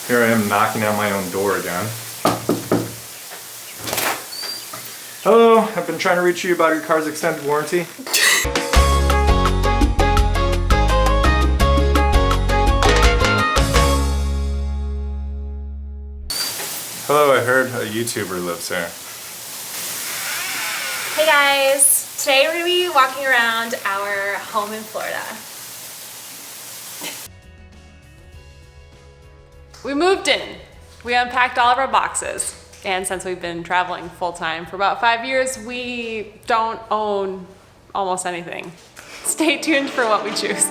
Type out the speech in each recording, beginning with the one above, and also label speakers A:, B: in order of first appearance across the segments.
A: Here I am knocking on my own door again. Hello, I've been trying to reach you about your car's extended warranty. Hello, I heard a YouTuber lives here.
B: Hey guys, today we're going to be walking around our home in Florida. We moved in. We unpacked all of our boxes. And since we've been traveling full-time for about 5 years, we don't own almost anything. Stay tuned for what we choose.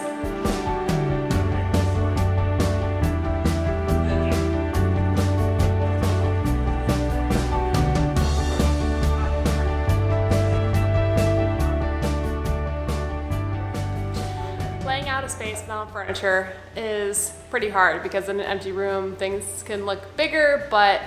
B: Laying out a space without furniture is pretty hard because in an empty room, things can look bigger, but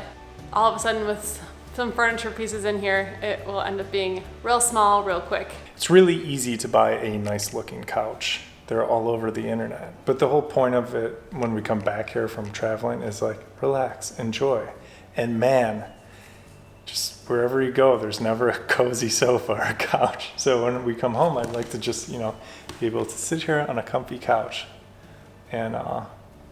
B: all of a sudden with some furniture pieces in here, it will end up being real small, real quick.
A: It's really easy to buy a nice looking couch. They're all over the internet. But the whole point of it when we come back here from traveling is like, relax, enjoy. And man, just wherever you go, there's never a cozy sofa or a couch. So when we come home, I'd like to just, be able to sit here on a comfy couch and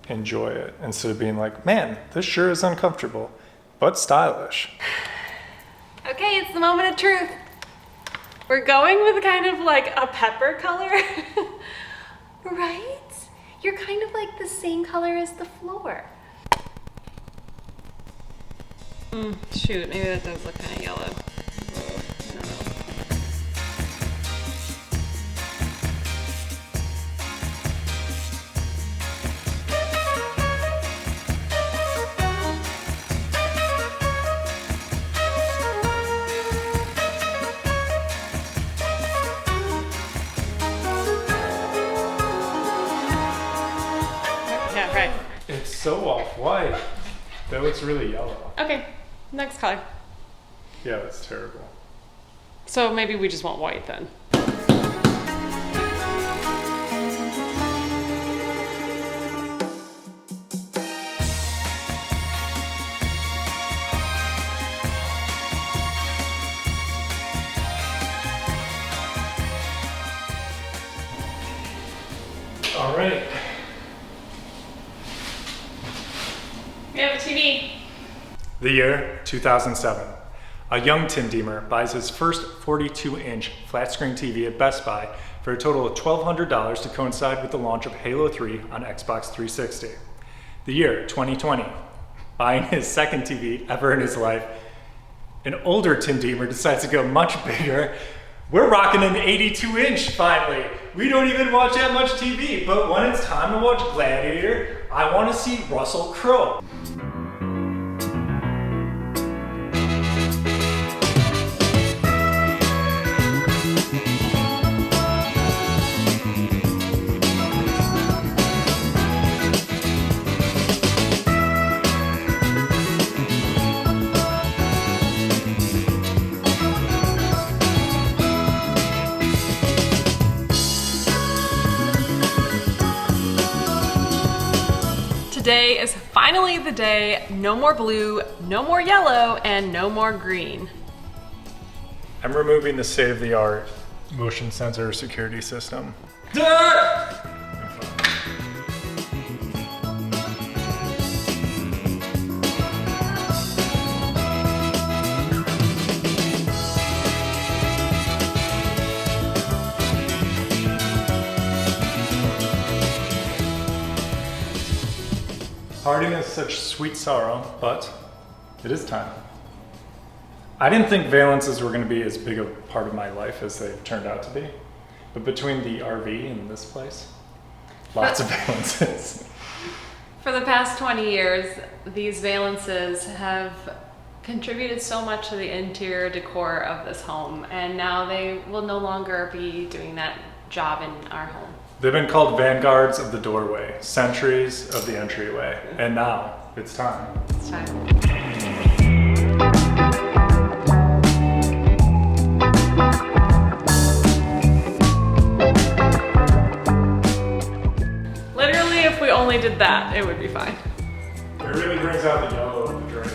A: enjoy it instead of being like, man, this sure is uncomfortable, but stylish.
B: Okay, it's the moment of truth. We're going with kind of like a pepper color, right? You're kind of like the same color as the floor. Shoot, maybe that does look kind of yellow. I don't know. Yeah, right.
A: It's so off-white. That looks really yellow.
B: Okay, next color.
A: Yeah, that's terrible.
B: So maybe we just want white then.
A: All right.
B: We have a TV.
A: The year 2007. A young Tim Deemer buys his first 42-inch flat-screen TV at Best Buy for a total of $1,200 to coincide with the launch of Halo 3 on Xbox 360. The year 2020. Buying his second TV ever in his life, an older Tim Deemer decides to go much bigger. We're rocking an 82-inch finally. We don't even watch that much TV, but when it's time to watch Gladiator, I want to see Russell Crowe.
B: Today is finally the day. No more blue, no more yellow, and no more green.
A: I'm removing the state-of-the-art motion sensor security system. Parting is such sweet sorrow, but it is time. I didn't think valences were going to be as big a part of my life as they've turned out to be. But between the RV and this place, lots of valences.
B: For the past 20 years, these valences have contributed so much to the interior decor of this home, and now they will no longer be doing that job in our home.
A: They've been called vanguards of the doorway, sentries of the entryway, and now it's time.
B: It's time. Literally, if we only did that, it would be fine.
A: It really brings out the yellow of the drapes.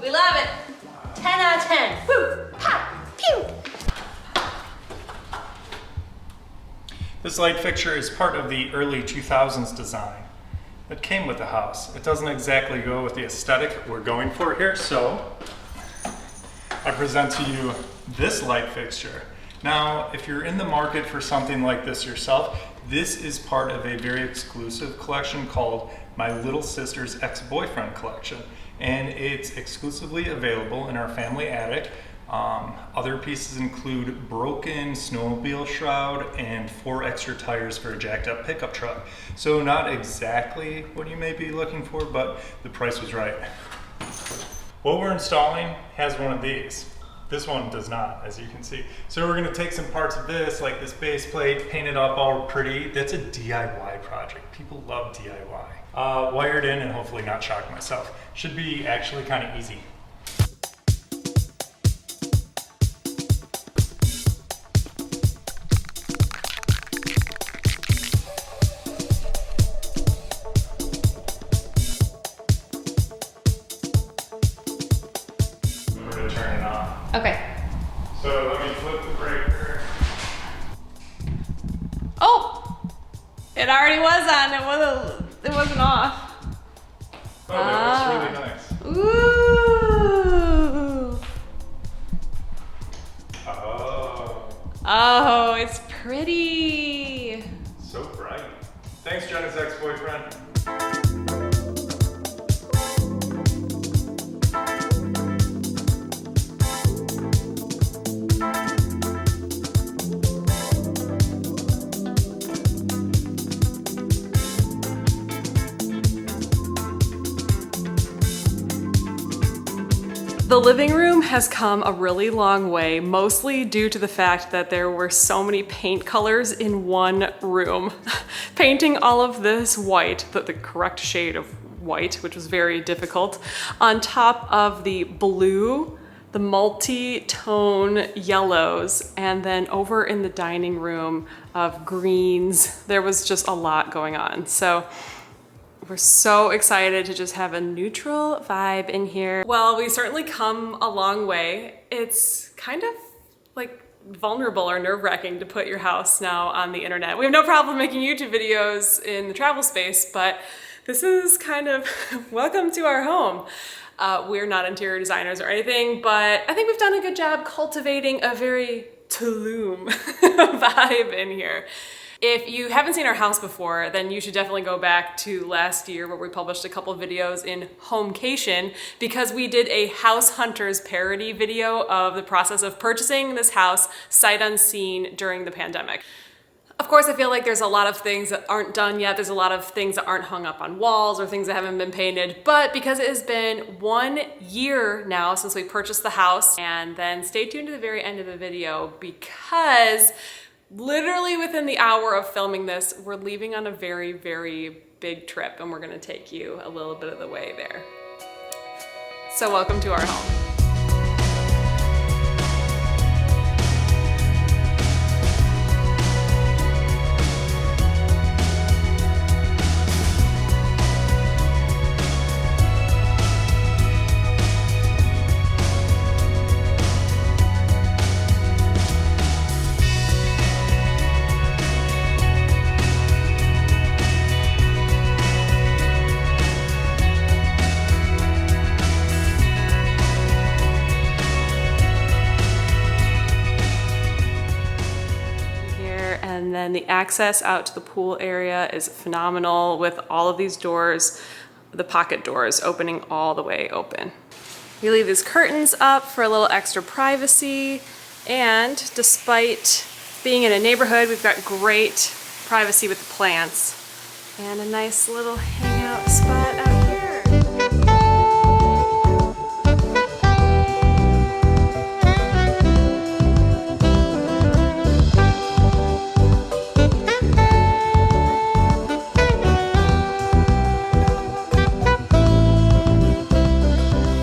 B: We love it. 10 out of 10. Woo! Ha! Pew!
A: This light fixture is part of the early 2000s design that came with the house. It doesn't exactly go with the aesthetic we're going for here, so I present to you this light fixture. Now, if you're in the market for something like this yourself, this is part of a very exclusive collection called My Little Sister's Ex-Boyfriend Collection, and it's exclusively available in our family attic. Other pieces include broken snowmobile shroud and 4 extra tires for a jacked up pickup truck. So not exactly what you may be looking for, but the price was right. What we're installing has one of these. This one does not, as you can see. So we're gonna take some parts of this, like this base plate, paint it up all pretty. That's a DIY project. People love DIY. Wired in and hopefully not shock myself. Should be actually kind of easy. Remember to turn it on.
B: Okay.
A: So let me flip the breaker.
B: Oh! It already was on. It wasn't off.
A: Oh, that looks really nice.
B: Ooh!
A: Oh,
B: Oh, it's pretty.
A: so bright. Thanks, Jenna's ex-boyfriend.
B: The living room has come a really long way, mostly due to the fact that there were so many paint colors in one room. Painting all of this white, the correct shade of white, which was very difficult, on top of the blue, the multi-tone yellows, and then over in the dining room of greens. There was just a lot going on. So we're so excited to just have a neutral vibe in here. Well, we certainly come a long way. It's kind of like vulnerable or nerve-wracking to put your house now on the internet. We have no problem making YouTube videos in the travel space, but this is kind of welcome to our home. We're not interior designers or anything, but I think we've done a good job cultivating a very Tulum vibe in here. If you haven't seen our house before, then you should definitely go back to last year where we published a couple videos in Homecation, because we did a House Hunters parody video of the process of purchasing this house sight unseen during the pandemic. Of course, I feel like there's a lot of things that aren't done yet. There's a lot of things that aren't hung up on walls or things that haven't been painted. But because it has been 1 year now since we purchased the house, and then stay tuned to the very end of the video, because literally within the hour of filming this, we're leaving on a very, very big trip, and we're gonna take you a little bit of the way there. So welcome to our home. And then the access out to the pool area is phenomenal with all of these doors, the pocket doors opening all the way open. We leave these curtains up for a little extra privacy, and despite being in a neighborhood, we've got great privacy with the plants and a nice little hangout spot out here.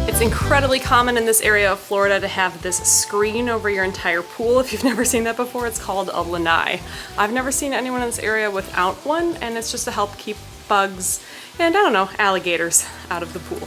B: It's incredibly common in this area of Florida to have this screen over your entire pool. If you've never seen that before, it's called a lanai. I've never seen anyone in this area without one, and it's just to help keep bugs and, I don't know, alligators out of the pool.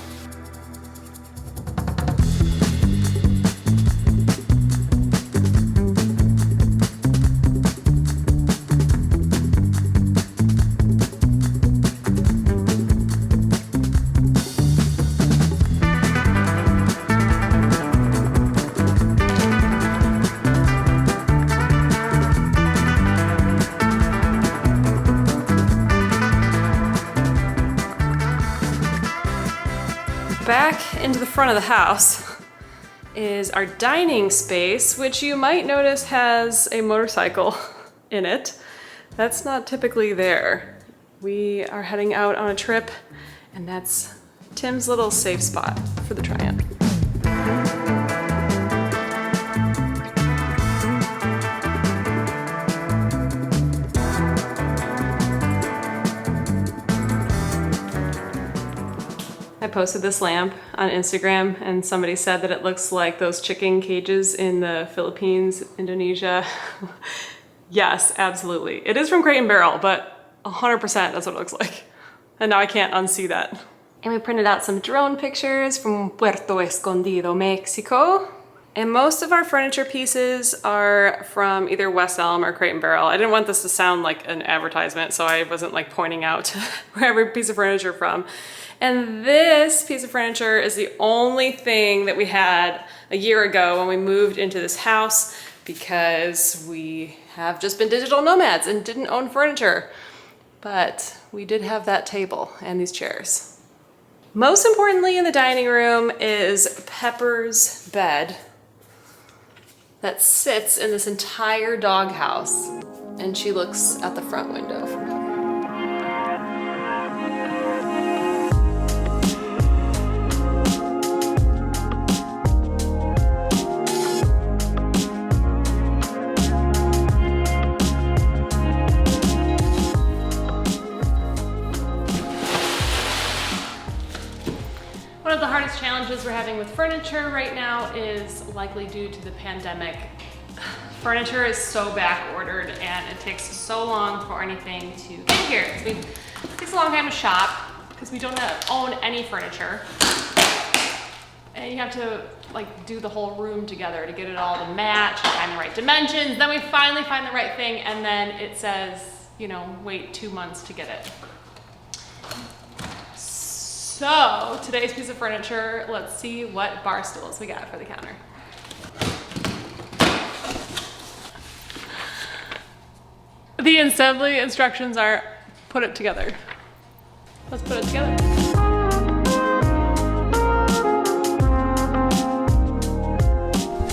B: Back into the front of the house is our dining space, which you might notice has a motorcycle in it. That's not typically there. We are heading out on a trip, and that's Tim's little safe spot for the Triumph. I posted this lamp on Instagram, and somebody said that it looks like those chicken cages in the Philippines, Indonesia. Yes, absolutely. It is from Crate & Barrel, but 100% that's what it looks like. And now I can't unsee that. And we printed out some drone pictures from Puerto Escondido, Mexico. And most of our furniture pieces are from either West Elm or Crate & Barrel. I didn't want this to sound like an advertisement, so I wasn't like pointing out where every piece of furniture from. And this piece of furniture is the only thing that we had a year ago when we moved into this house, because we have just been digital nomads and didn't own furniture. But we did have that table and these chairs. Most importantly in the dining room is Pepper's bed that sits in this entire doghouse, and she looks at the front window from here. One of the hardest challenges we're having with furniture right now is likely due to the pandemic. Furniture is so back ordered, and it takes so long for anything to get here. It takes a long time to shop because we don't own any furniture. And you have to like do the whole room together to get it all to match, find the right dimensions. Then we finally find the right thing, and then it says, you know, wait 2 months to get it. So today's piece of furniture, let's see what bar stools we got for the counter. The assembly instructions are put it together. Let's put it together.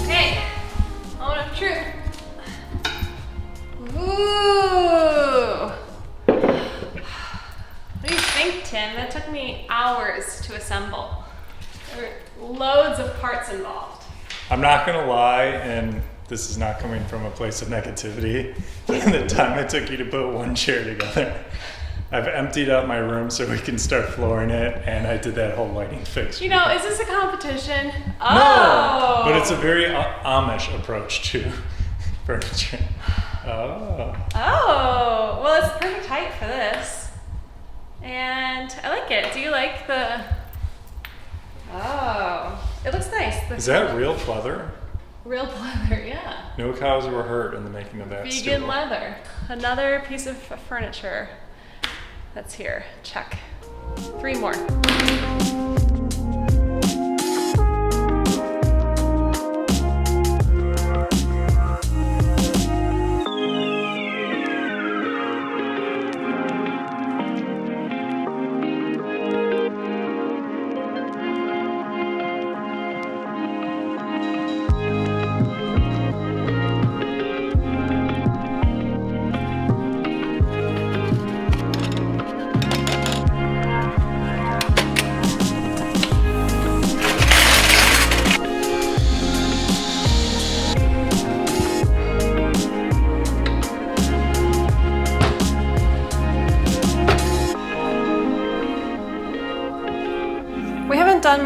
B: Okay, moment of truth. Ooh. What do you think, Tim? That took me hours to assemble. There were loads of parts involved.
A: I'm not gonna lie, and this is not coming from a place of negativity, the time it took you to put one chair together. I've emptied out my room so we can start flooring it, and I did that whole lighting fix.
B: You know, is this a competition? Oh!
A: No, but it's a very Amish approach to furniture. Oh.
B: Oh, well, it's pretty tight for this. And I like it. Do you like the... Oh, it looks nice.
A: Is that real leather?
B: Real leather, yeah.
A: No cows were hurt in the making of that
B: Vegan
A: stool.
B: leather. Another piece of furniture that's here. Check. 3 more.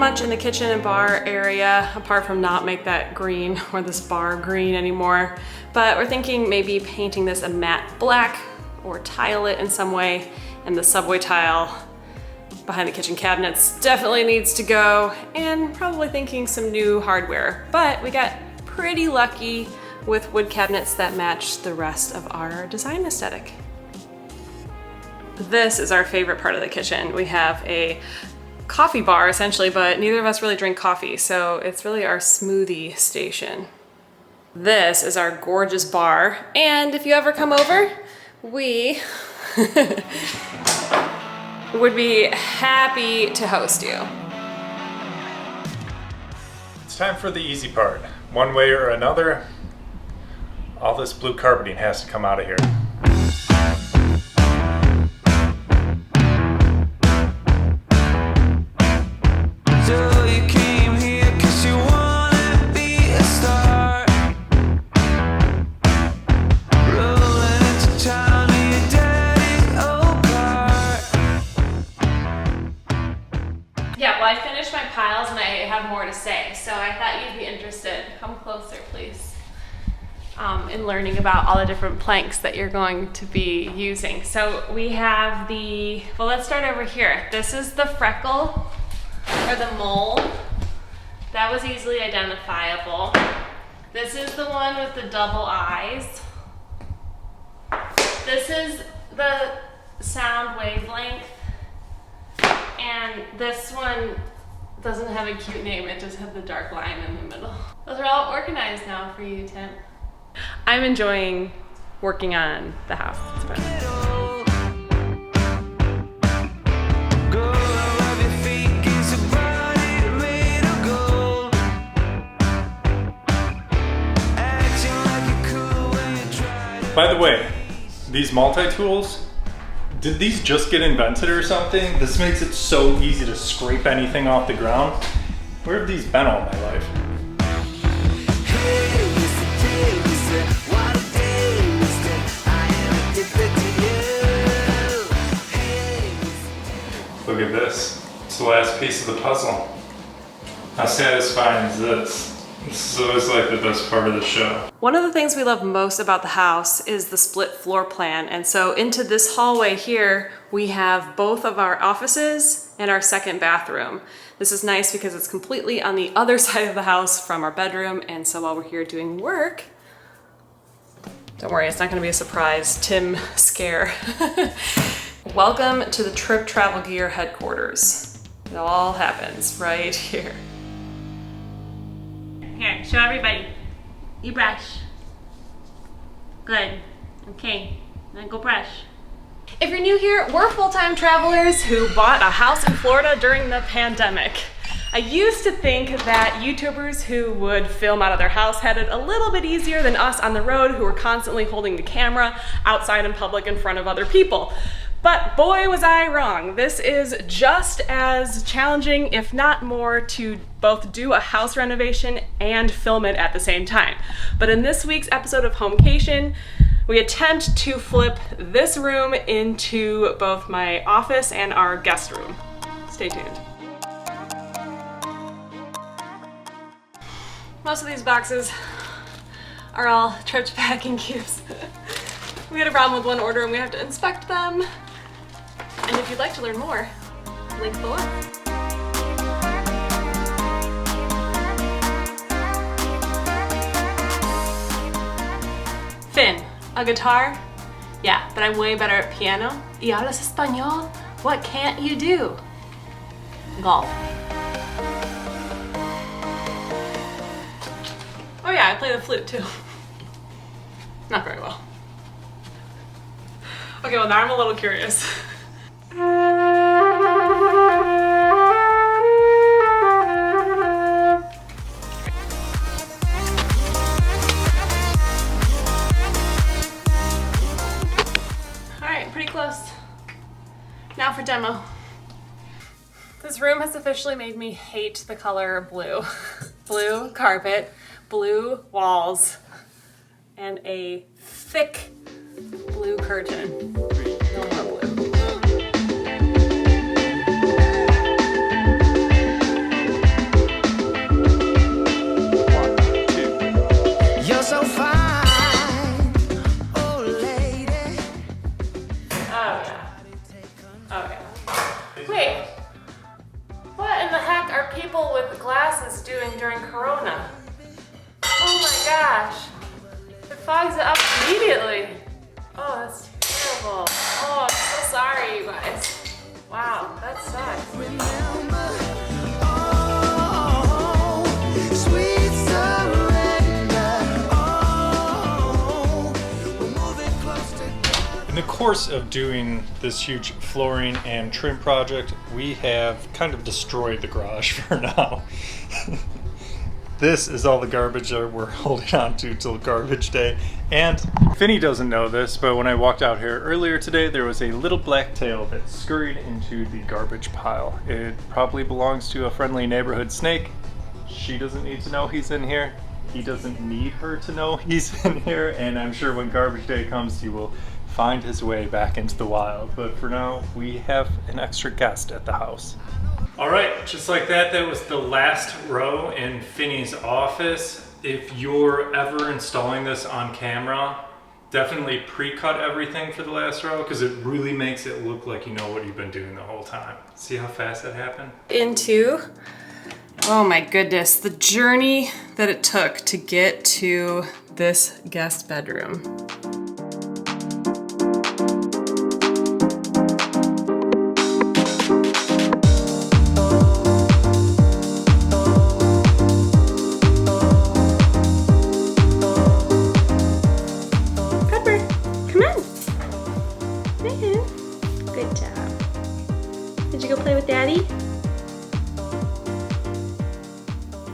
B: much in the kitchen and bar area, apart from not make that green or this bar green anymore. But we're thinking maybe painting this a matte black or tile it in some way. And the subway tile behind the kitchen cabinets definitely needs to go, and probably thinking some new hardware. But we got pretty lucky with wood cabinets that match the rest of our design aesthetic. This is our favorite part of the kitchen. We have a coffee bar essentially, but neither of us really drink coffee, so it's really our smoothie station. This is our gorgeous bar, and if you ever come over, we would be happy to host you.
A: It's time for the easy part. One way or another, all this blue carpeting has to come out of here.
B: Yeah, well, I finished my piles and I have more to say, so I thought you'd be interested. Come closer, please. In learning about all the different planks that you're going to be using. So we have well, let's start over here. This is the freckle, or the mole. That was easily identifiable. This is the one with the double eyes. This is the sound wavelength. And this one doesn't have a cute name, it just had the dark line in the middle. Those are all organized now for you, Tim. I'm enjoying working on the house. It's fun.
A: By the way, these multi-tools, did these just get invented or something? This makes it so easy to scrape anything off the ground. Where have these been all my life? Look at this. It's the last piece of the puzzle. How satisfying is this? This is always like the best part of the show.
B: One of the things we love most about the house is the split floor plan. And so into this hallway here, we have both of our offices and our second bathroom. This is nice because it's completely on the other side of the house from our bedroom. And so while we're here doing work, don't worry, it's not gonna be a surprise Tim scare. Welcome to the Trip Travel Gear headquarters. It all happens right here. Here, show everybody. You brush. Good. Okay, now go brush. If you're new here, we're full-time travelers who bought a house in Florida during the pandemic. I used to think that YouTubers who would film out of their house had it a little bit easier than us on the road who were constantly holding the camera outside in public in front of other people. But boy, was I wrong. This is just as challenging, if not more, to both do a house renovation and film it at the same time. But in this week's episode of Homecation, we attempt to flip this room into both my office and our guest room. Stay tuned. Most of these boxes are all tripped packing cubes. We had a problem with one order and we have to inspect them. And if you'd like to learn more, link below. Finn, a guitar? Yeah, but I'm way better at piano. ¿Y hablas español? What can't you do? Golf. Oh yeah, I play the flute too. Not very well. Okay, well now I'm a little curious. Alright, pretty close. Now for demo. This room has officially made me hate the color blue. Blue carpet, blue walls, and a thick blue curtain. No more blue. fogs it up immediately. Oh, that's terrible. Oh, I'm so sorry, you guys. Wow, that sucks.
A: In the course of doing this huge flooring and trim project, we have kind of destroyed the garage for now. This is all the garbage that we're holding on to till garbage day. And Finny doesn't know this, but when I walked out here earlier today, there was a little black tail that scurried into the garbage pile. It probably belongs to a friendly neighborhood snake. She doesn't need to know he's in here. He doesn't need her to know he's in here. And I'm sure when garbage day comes, he will find his way back into the wild. But for now, we have an extra guest at the house. All right, just like that, that was the last row in Finny's office. If you're ever installing this on camera, definitely pre-cut everything for the last row because it really makes it look like you know what you've been doing the whole time. See how fast that happened?
B: Oh my goodness, the journey that it took to get to this guest bedroom.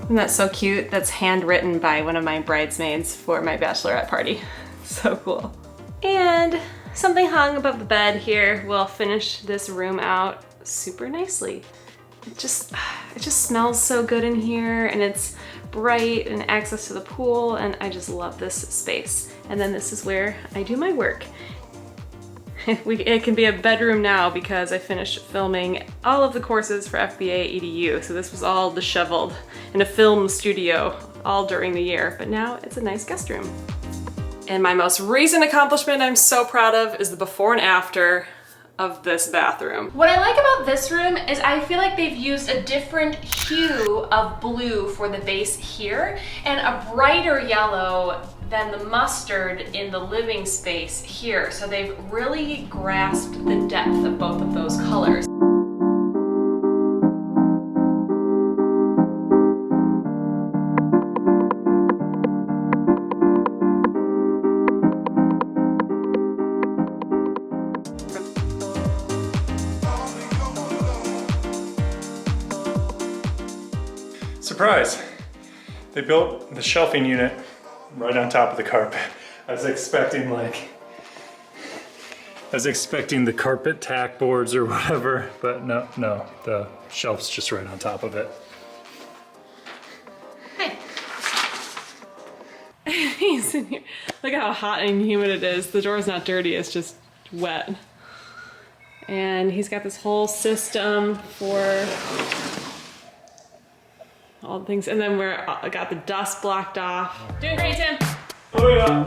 B: Isn't that so cute? That's handwritten by one of my bridesmaids for my bachelorette party. So cool. And something hung above the bed here will finish this room out super nicely. It just smells so good in here, and it's bright and access to the pool, and I just love this space. And then this is where I do my work. It can be a bedroom now because I finished filming all of the courses for FBA EDU. So this was all disheveled in a film studio all during the year, but now it's a nice guest room. And my most recent accomplishment I'm so proud of is the before and after of this bathroom.
C: What I like about this room is I feel like they've used a different hue of blue for the base here and a brighter yellow than the mustard in the living space here. So they've really grasped the depth of both of those colors.
A: Surprise! They built the shelving unit right on top of the carpet. I was expecting the carpet tack boards or whatever, but no, the shelf's just right on top of it.
C: Hey.
B: He's in here. Look how hot and humid it is. The door's not dirty, it's just wet. And he's got this whole system for all the things, and then I got the dust blocked off. Doing great, Tim.
A: Oh yeah.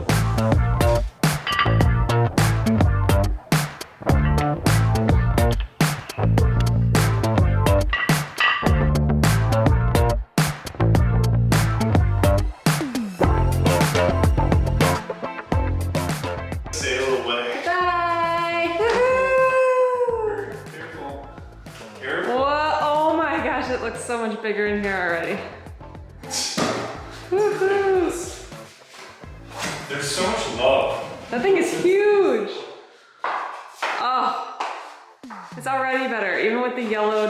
A: Sail away.
B: Bye.
A: Careful.
B: Whoa, oh my gosh, it looks so much bigger in here already.
A: There's so much love.
B: That thing is huge. Oh, it's already better, even with the yellow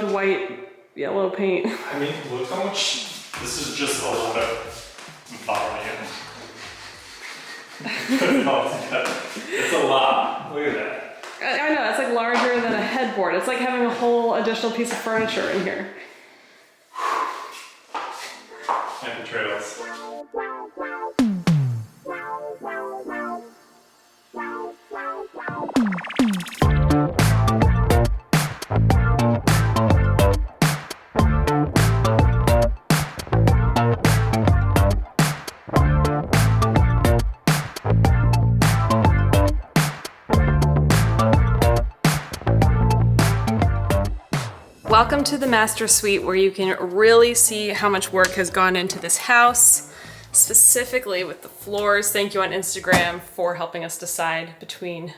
B: paint.
A: I mean, look how much, this is just a lot of volume. It's a lot, look at that.
B: I know, it's like larger than a headboard. It's like having a whole additional piece of furniture in here.
A: Happy trails.
B: Welcome to the master suite, where you can really see how much work has gone into this house. specifically with the floors. Thank you on Instagram for helping us decide between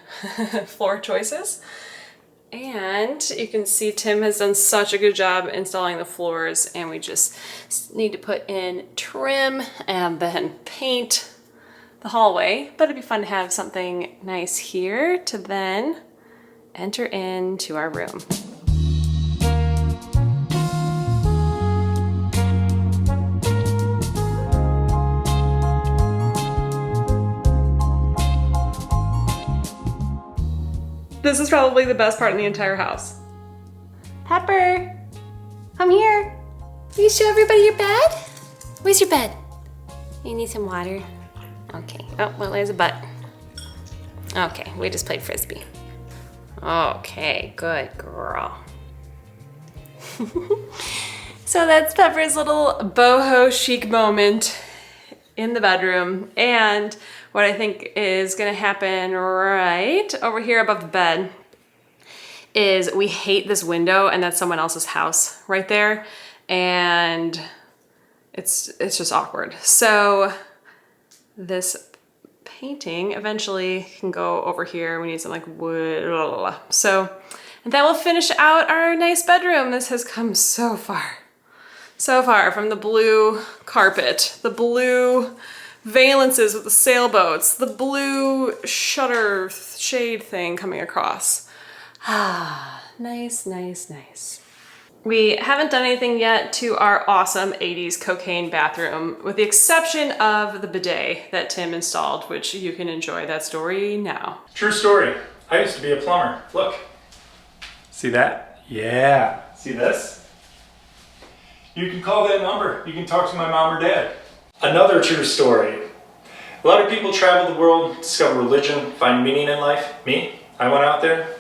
B: floor choices. And you can see Tim has done such a good job installing the floors, and we just need to put in trim and then paint the hallway. But it'd be fun to have something nice here to then enter into our room. This is probably the best part in the entire house. Pepper, come here. Will you show everybody your bed? Where's your bed? You need some water? Okay, oh, well, there's a butt. Okay, we just played Frisbee. Okay, good girl. So that's Pepper's little boho chic moment in the bedroom. And what I think is gonna happen right over here above the bed is we hate this window, and that's someone else's house right there. And it's just awkward. So this painting eventually can go over here. We need some like wood, blah, blah, blah. So, and that will finish out our nice bedroom. This has come so far from the blue carpet, the blue valances with the sailboats, the blue shutter shade thing coming across. Ah, nice, nice, nice. We haven't done anything yet to our awesome 80s cocaine bathroom, with the exception of the bidet that Tim installed, which you can enjoy that story now.
A: True story. I used to be a plumber. Look. See that? Yeah. See this? You can call that number. You can talk to my mom or dad. Another true story. A lot of people travel the world, discover religion, find meaning in life. Me, I went out there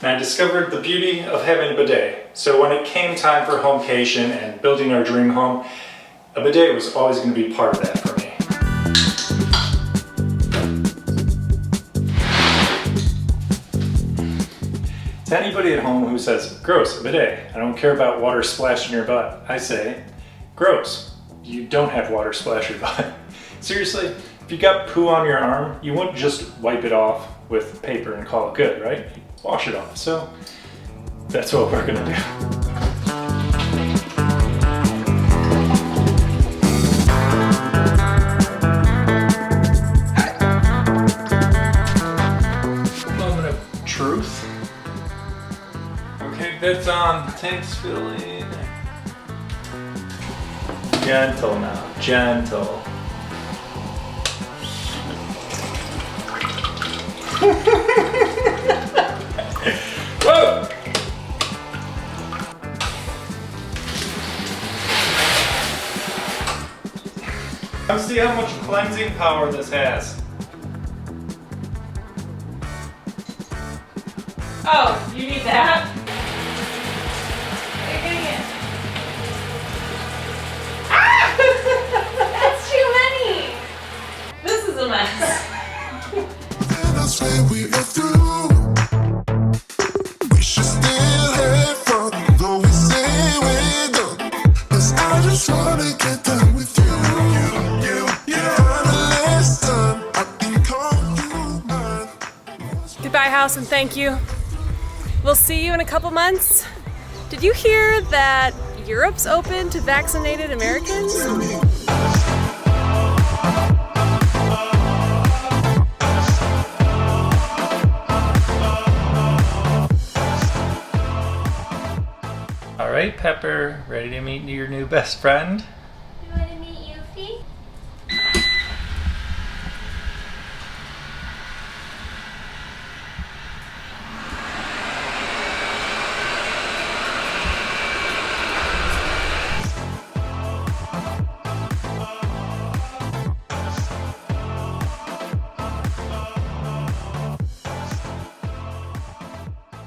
A: and I discovered the beauty of having a bidet. So when it came time for Homecation and building our dream home, a bidet was always going to be part of that for me. To anybody at home who says, gross, a bidet, I don't care about water splashing your butt, I say, gross, you don't have water splash your butt. Seriously, if you got poo on your arm, you wouldn't just wipe it off with paper and call it good, right? You wash it off. So that's what we're gonna do. Moment of truth. Okay, that's on. Tanks filling. Gentle now, gentle. Whoa! Come see how much cleansing power this has.
B: Oh, you need that? You're getting it. Ah! That's too many! This is a mess.
D: I say we are through. We should still have fun, though we say we're done. 'Cause I just wanna get done with you. Last time I can call you mine.
B: Goodbye, house, and thank you. We'll see you in a couple months. Did you hear that Europe's open to vaccinated Americans?
A: All right, Pepper, ready to meet your new best friend?